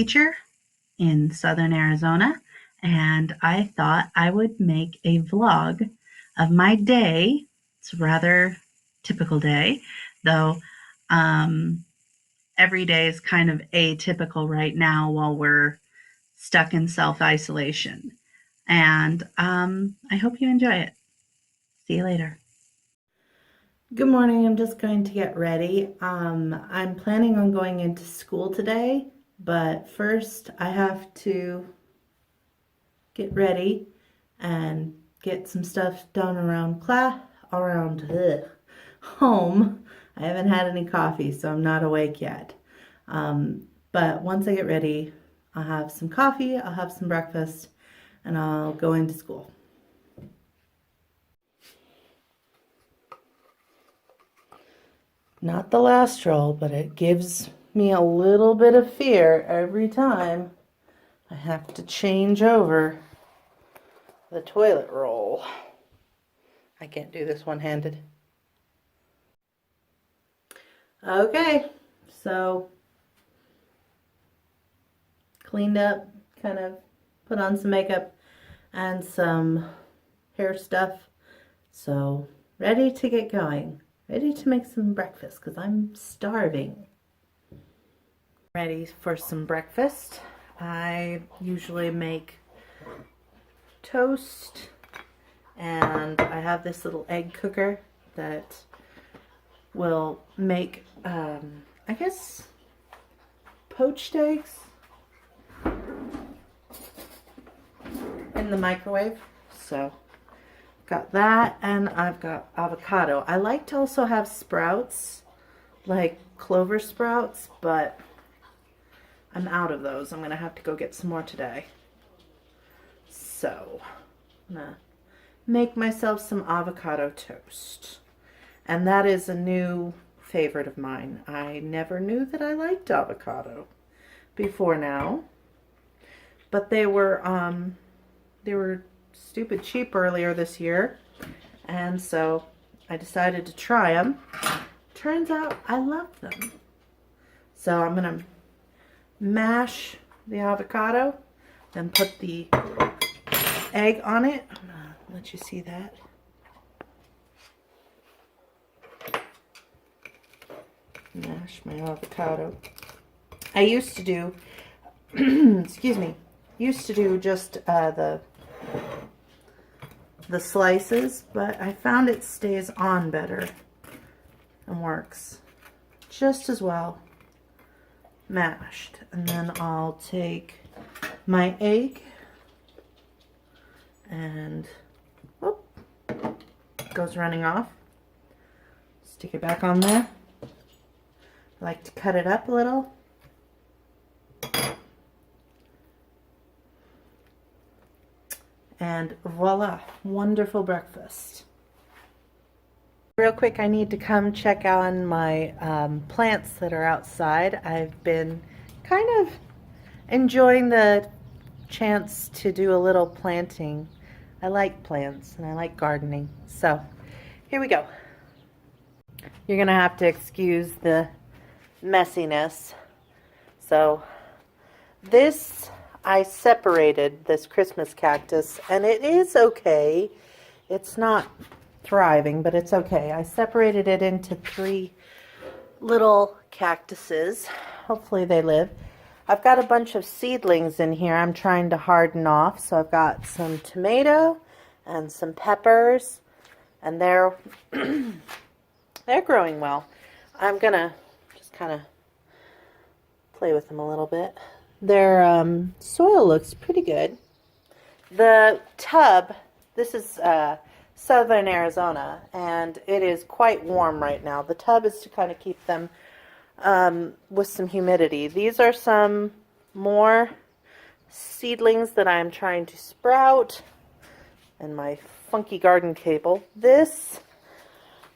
teacher in southern Arizona, and I thought I would make a vlog of my day. It's a rather typical day, though every day is kind of atypical right now while we're stuck in self isolation. And I hope you enjoy it. See you later. Good morning. I'm just going to get ready. I'm planning on going into school today, but first I have to get ready and get some stuff done around home. I haven't had any coffee, so I'm not awake yet. But once I get ready, I'll have some coffee, I'll have some breakfast, and I'll go into school. Not the last roll, but it gives me a little bit of fear every time I have to change over the toilet roll. I can't do this one-handed. Okay, so cleaned up, kind of put on some makeup and some hair stuff. So ready to get going. Ready to make some breakfast because I'm starving. Ready for some breakfast. I usually make toast, and I have this little egg cooker that will make, I guess, poached eggs in the microwave. So got that, and I've got avocado. I like to also have sprouts, like clover sprouts, but I'm out of those. I'm going to have to go get some more today. So, I'm going to make myself some avocado toast. And that is a new favorite of mine. I never knew that I liked avocado before now. But they were stupid cheap earlier this year, and so I decided to try them. Turns out I love them. So I'm gonna mash the avocado, then put the egg on it. I'm gonna let you see that. Mash my avocado. I used to do excuse me, used to do just the slices, but I found it stays on better and works just as well mashed. And then I'll take my egg and whoop, goes running off. Stick it back on there. I like to cut it up a little. And voila, wonderful breakfast. Real quick, I need to come check on my plants that are outside. I've been kind of enjoying the chance to do a little planting. I like plants and I like gardening. So here we go. You're gonna have to excuse the messiness. So this, I separated this Christmas cactus, and it is okay. It's not thriving, but it's okay. I separated it into 3 little cactuses. Hopefully they live. I've got a bunch of seedlings in here I'm trying to harden off. So I've got some tomato and some peppers, and they're they're growing well. I'm gonna just kind of play with them a little bit. Their soil looks pretty good. The tub, this is southern Arizona, and it is quite warm right now. The tub is to kind of keep them with some humidity. These are some more seedlings that I'm trying to sprout in my funky garden cable. This,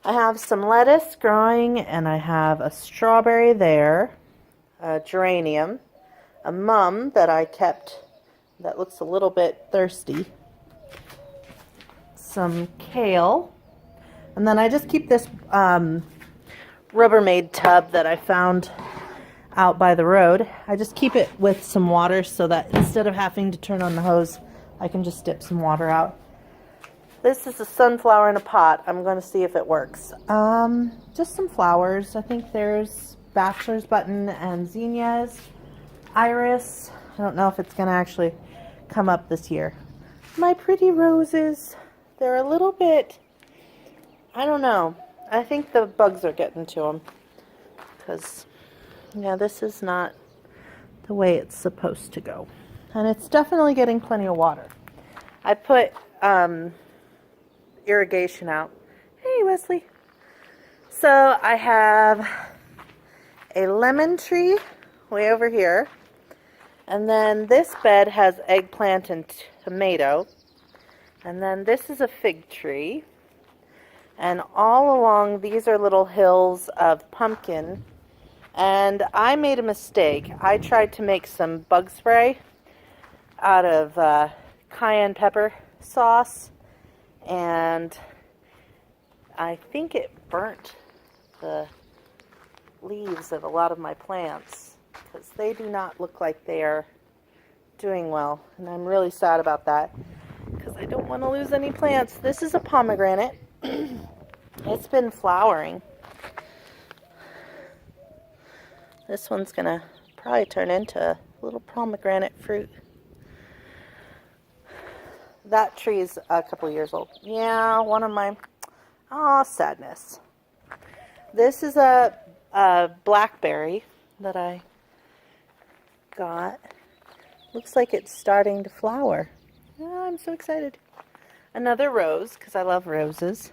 I have some lettuce growing, and I have a strawberry there, a geranium, a mum that I kept that looks a little bit thirsty, some kale, and then I just keep this Rubbermaid tub that I found out by the road. I just keep it with some water so that instead of having to turn on the hose, I can just dip some water out. This is a sunflower in a pot. I'm going to see if it works. Just some flowers. I think there's bachelor's button and zinnias, iris. I don't know if it's going to actually come up this year. My pretty roses. They're a little bit, I don't know. I think the bugs are getting to them. Because, yeah, this is not the way it's supposed to go. And it's definitely getting plenty of water. I put irrigation out. Hey, Wesley. So I have a lemon tree way over here. And then this bed has eggplant and tomato. And then this is a fig tree. And all along these are little hills of pumpkin. And I made a mistake. I tried to make some bug spray out of cayenne pepper sauce. And I think it burnt the leaves of a lot of my plants because they do not look like they are doing well. And I'm really sad about that because I don't want to lose any plants. This is a pomegranate. It's been flowering. This one's going to probably turn into a little pomegranate fruit. That tree's a couple years old. Yeah, one of my... Oh, sadness. This is a blackberry that I got. Looks like it's starting to flower. Oh, I'm so excited. Another rose, because I love roses.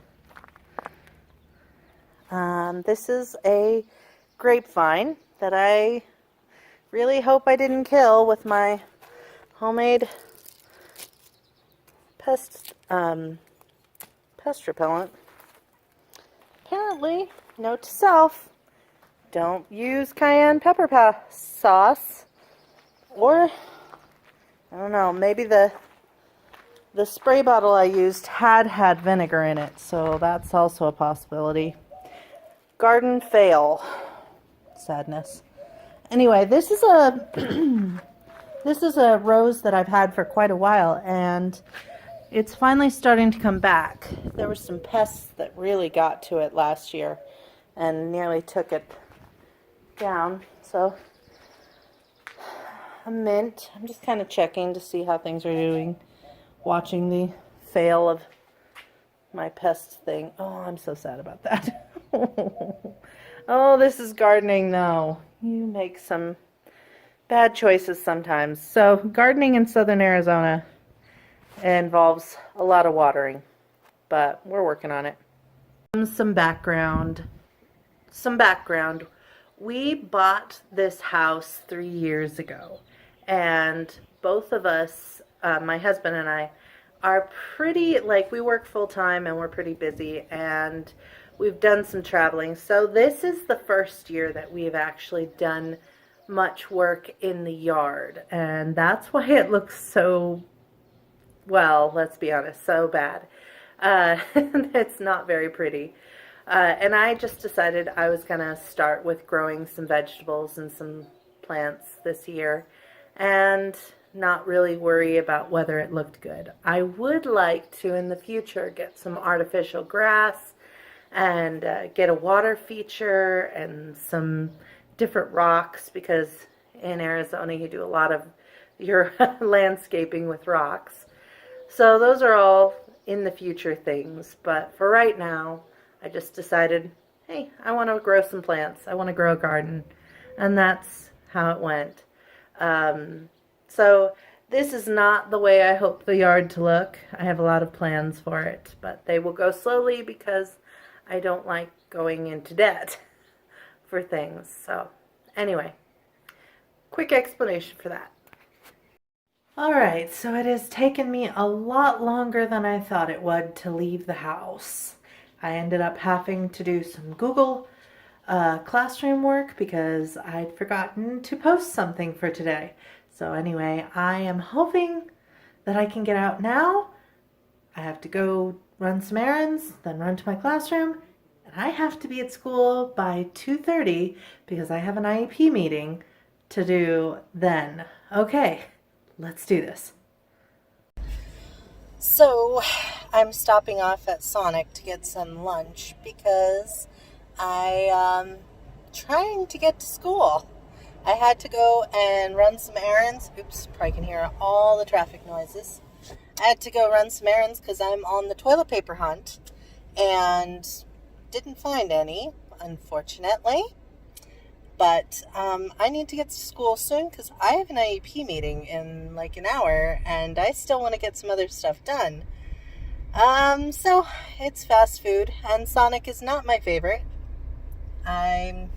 This is a grapevine that I really hope I didn't kill with my homemade pest repellent. Apparently, note to self, don't use cayenne pepper sauce, or I don't know, maybe the spray bottle I used had vinegar in it, so that's also a possibility. Garden fail. Sadness. Anyway, this is a this is a rose that I've had for quite a while, and it's finally starting to come back. There were some pests that really got to it last year and nearly took it down. So, a mint. I'm just kind of checking to see how things are doing. Watching the fail of my pest thing. Oh, I'm so sad about that. Oh, this is gardening though. You make some bad choices sometimes. So, gardening in southern Arizona involves a lot of watering, but we're working on it. Some background. We bought this house 3 years ago, and both of us, my husband and I, are pretty, like, we work full-time and we're pretty busy, and we've done some traveling. So this is the first year that we've actually done much work in the yard, and that's why it looks so, well, let's be honest, so bad. It's not very pretty. And I just decided I was going to start with growing some vegetables and some plants this year and not really worry about whether it looked good. I would like to, in the future, get some artificial grass and get a water feature and some different rocks, because in Arizona you do a lot of your landscaping with rocks. So those are all in the future things, but for right now I just decided, hey, I want to grow some plants. I want to grow a garden, and that's how it went. So this is not the way I hope the yard to look. I have a lot of plans for it, but they will go slowly because I don't like going into debt for things. So anyway, quick explanation for that. Alright, so it has taken me a lot longer than I thought it would to leave the house. I ended up having to do some Google classroom work because I'd forgotten to post something for today. So anyway, I am hoping that I can get out now. I have to go run some errands, then run to my classroom, and I have to be at school by 2:30 because I have an IEP meeting to do then. Okay, let's do this. So, I'm stopping off at Sonic to get some lunch because I'm trying to get to school. I had to go and run some errands. Oops, probably can hear all the traffic noises. I had to go run some errands because I'm on the toilet paper hunt and didn't find any, unfortunately. But I need to get to school soon because I have an IEP meeting in like an hour and I still want to get some other stuff done. So it's fast food and Sonic is not my favorite. I'm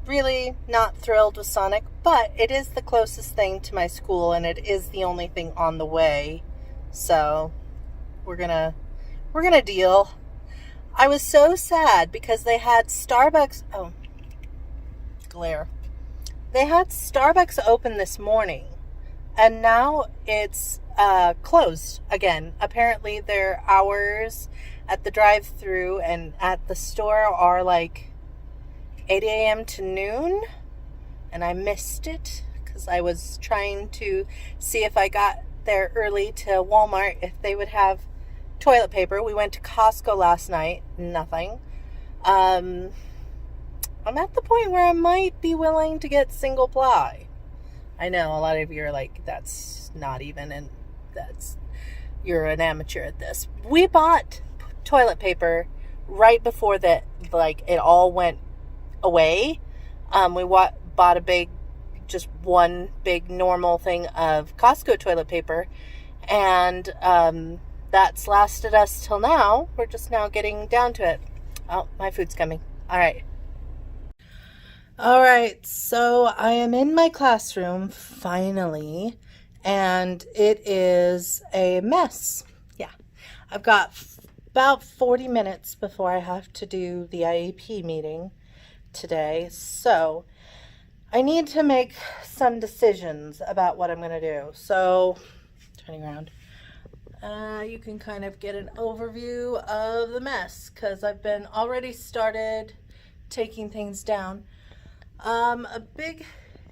really not thrilled with Sonic, but it is the closest thing to my school and it is the only thing on the way. So we're gonna deal. I was so sad because they had Starbucks. Oh, glare. They had Starbucks open this morning and now it's closed again. Apparently their hours at the drive-thru and at the store are like 8 a.m. to noon, and I missed it because I was trying to see if I got there early to Walmart if they would have toilet paper. We went to Costco last night, nothing. I'm at the point where I might be willing to get single ply. I know a lot of you are like, that's not even, and you're an amateur at this. We bought toilet paper right before that, like it all went away. We bought just one big normal thing of Costco toilet paper, and that's lasted us till now. We're just now getting down to it. Oh, my food's coming. All right, so I am in my classroom finally, and it is a mess. Yeah, I've got about 40 minutes before I have to do the IEP meeting today, so I need to make some decisions about what I'm going to do. So, turning around, you can kind of get an overview of the mess because I've been already started taking things down. A big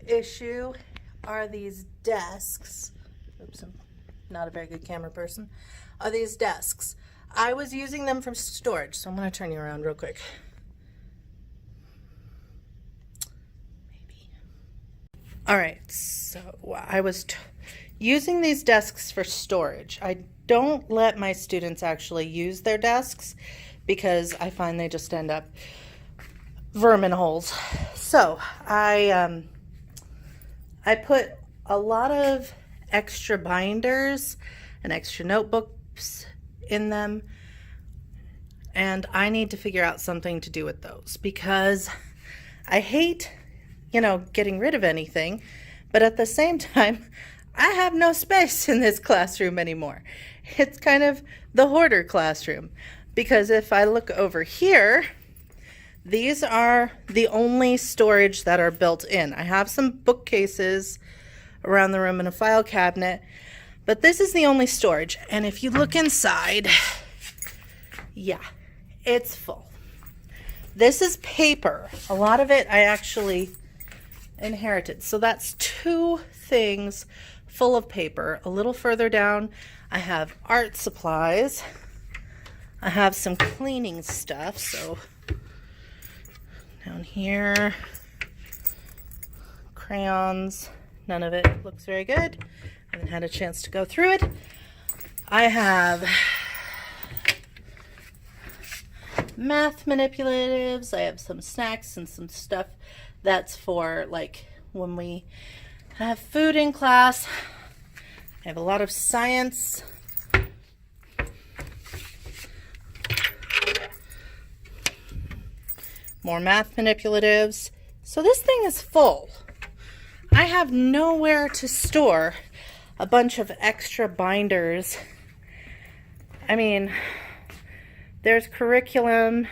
issue are these desks. Oops, I'm not a very good camera person. Are these desks. I was using them for storage, so I'm going to turn you around real quick. Maybe. All right, so I was using these desks for storage. I don't let my students actually use their desks because I find they just end up vermin holes. So I put a lot of extra binders and extra notebooks in them, and I need to figure out something to do with those because I hate, getting rid of anything, but at the same time, I have no space in this classroom anymore. It's kind of the hoarder classroom because if I look over here, these are the only storage that are built in. I have some bookcases around the room and a file cabinet, but this is the only storage. And if you look inside, yeah, it's full. This is paper. A lot of it I actually inherited. So that's 2 things full of paper. A little further down, I have art supplies. I have some cleaning stuff, so down here, crayons, none of it looks very good. I haven't had a chance to go through it. I have math manipulatives. I have some snacks and some stuff that's for like when we have food in class. I have a lot of science. More math manipulatives. So this thing is full. I have nowhere to store a bunch of extra binders. I mean, there's curriculum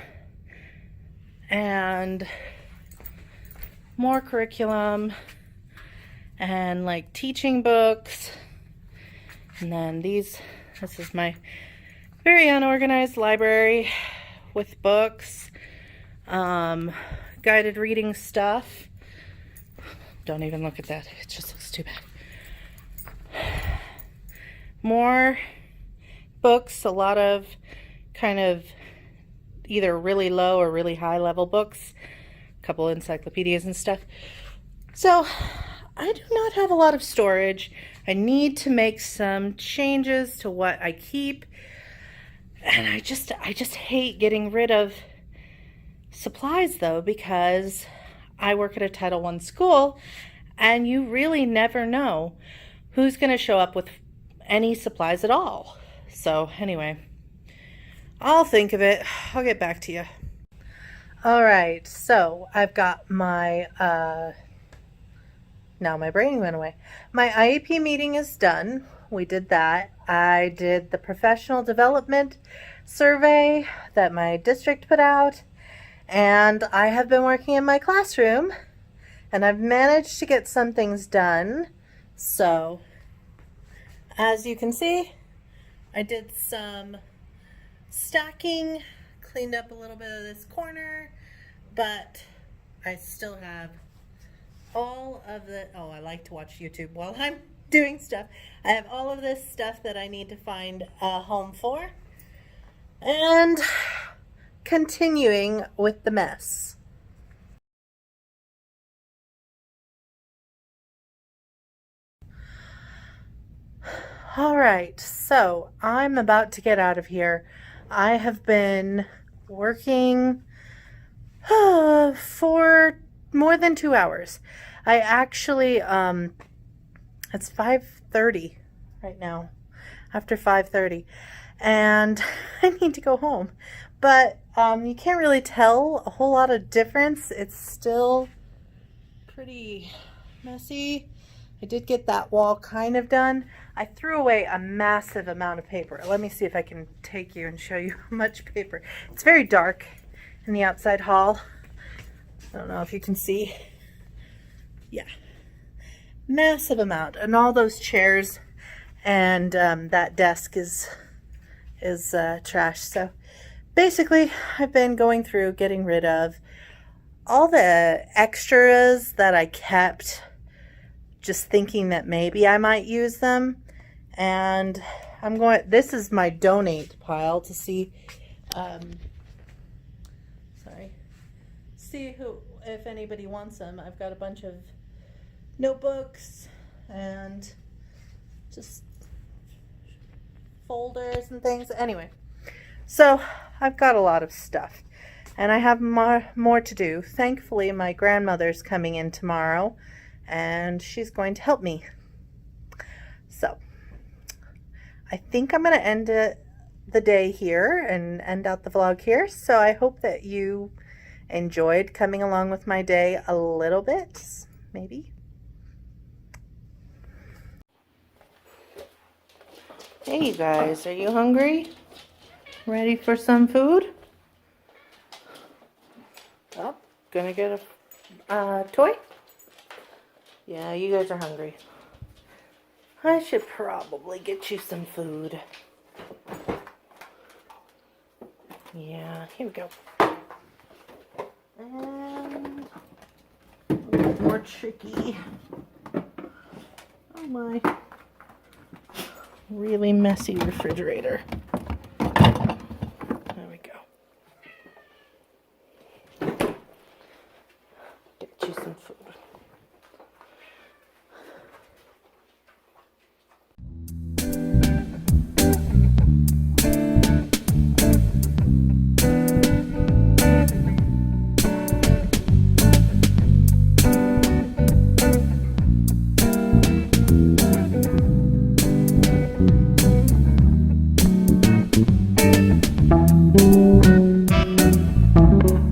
and more curriculum and like teaching books. And then this is my very unorganized library with books, guided reading stuff. Don't even look at that. It just looks too bad. More books, a lot of kind of either really low or really high level books, a couple encyclopedias and stuff. So I do not have a lot of storage. I need to make some changes to what I keep. And I just hate getting rid of supplies though, because I work at a Title I school and you really never know who's going to show up with any supplies at all. So anyway, I'll think of it. I'll get back to you. All right, so I've got my, now my brain went away. My IEP meeting is done. We did that. I did the professional development survey that my district put out, and I have been working in my classroom, and I've managed to get some things done. So, as you can see, I did some stacking, cleaned up a little bit of this corner, but I still have all of the, oh, I like to watch YouTube while I'm doing stuff. I have all of this stuff that I need to find a home for, and continuing with the mess. All right, so I'm about to get out of here. I have been working for more than 2 hours. I actually, it's 5:30 right now, after 5:30, and I need to go home. But you can't really tell a whole lot of difference. It's still pretty messy. I did get that wall kind of done. I threw away a massive amount of paper. Let me see if I can take you and show you how much paper. It's very dark in the outside hall. I don't know if you can see. Yeah, massive amount. And all those chairs and that desk is trash. So basically, I've been going through getting rid of all the extras that I kept, just thinking that maybe I might use them. And I'm going, this is my donate pile to see, see if anybody wants them. I've got a bunch of notebooks and just folders and things. Anyway, so I've got a lot of stuff and I have more to do. Thankfully, my grandmother's coming in tomorrow and she's going to help me. So I think I'm going to end the day here and end out the vlog here. So I hope that you enjoyed coming along with my day a little bit, maybe. Hey you guys, are you hungry? Ready for some food? Oh, gonna get a toy? Yeah, you guys are hungry. I should probably get you some food. Yeah, here we go. And a bit more tricky. Oh my. Really messy refrigerator. There we go. Get you some food.